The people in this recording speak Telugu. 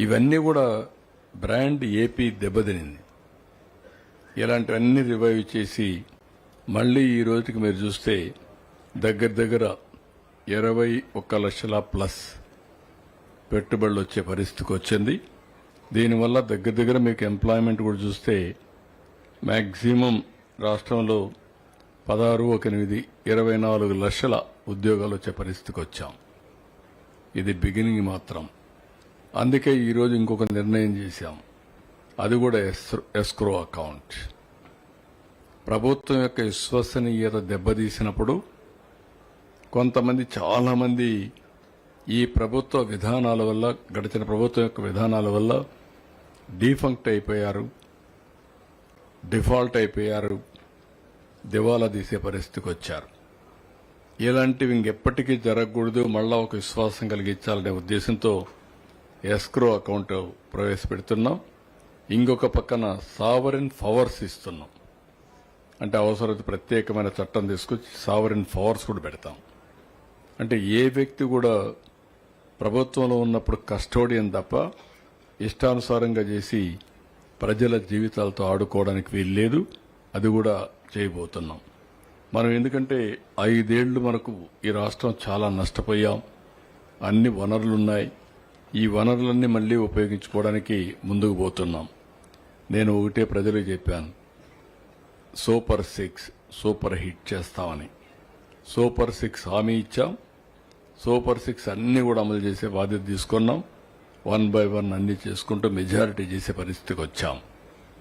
ఇవన్నీ కూడా బ్రాండ్ ఏపీ దెబ్బతినింది. ఇలాంటివన్నీ రివైవ్ చేసి మళ్ళీ ఈ రోజుకి మీరు చూస్తే దగ్గర 21 లక్షల ప్లస్ పెట్టుబడులు వచ్చే పరిస్థితికి వచ్చింది. దీనివల్ల దగ్గర మీకు ఎంప్లాయ్మెంట్ కూడా చూస్తే మ్యాక్సిమం రాష్ట్రంలో 16 24 లక్షల ఉద్యోగాలు వచ్చే పరిస్థితికి వచ్చాం. ఇది బిగినింగ్ మాత్రం. అందుకే ఈరోజు ఇంకొక నిర్ణయం చేశాం. అది కూడా ఎస్క్రో అకౌంట్. ప్రభుత్వం యొక్క విశ్వసనీయత దెబ్బతీసినప్పుడు కొంతమంది చాలామంది ఈ ప్రభుత్వ విధానాల వల్ల, గడిచిన ప్రభుత్వం యొక్క విధానాల వల్ల డీఫంక్ట్ అయిపోయారు, డిఫాల్ట్ అయిపోయారు, దివాలా తీసే పరిస్థితికి వచ్చారు. ఇలాంటివి ఇంకెప్పటికీ జరగకూడదు, మళ్ళా ఒక విశ్వాసం కలిగించాలనే ఉద్దేశంతో ఎస్క్రో అకౌంట్ ప్రవేశపెడుతున్నాం. ఇంకొక పక్కన సావరిన్ పవర్స్ ఇస్తున్నాం. అంటే అవసరమైతే ప్రత్యేకమైన చట్టం తీసుకొచ్చి సావరిన్ పవర్స్ కూడా పెడతాం. అంటే ఏ వ్యక్తి కూడా ప్రభుత్వంలో ఉన్నప్పుడు కస్టోడియన్ తప్ప ఇష్టానుసారంగా చేసి ప్రజల జీవితాలతో ఆడుకోవడానికి వీల్లేదు. అది కూడా చేయబోతున్నాం మనం. ఎందుకంటే 5 ఏళ్లు మనకు ఈ రాష్ట్రం చాలా నష్టపోయాం. అన్ని వనరులున్నాయి. ఈ వనరులన్నీ మళ్లీ ఉపయోగించుకోవడానికి ముందుకు పోతున్నాం. నేను ఒకటే ప్రజలకు చెప్పాను, సూపర్ 6 సూపర్ హిట్ చేస్తామని. సూపర్ 6 హామీ ఇచ్చాం. సూపర్ 6 అన్ని కూడా అమలు చేసే బాధ్యత తీసుకున్నాం. 1 by 1 అన్ని చేసుకుంటూ మెజారిటీ చేసే పరిస్థితికి వచ్చాం.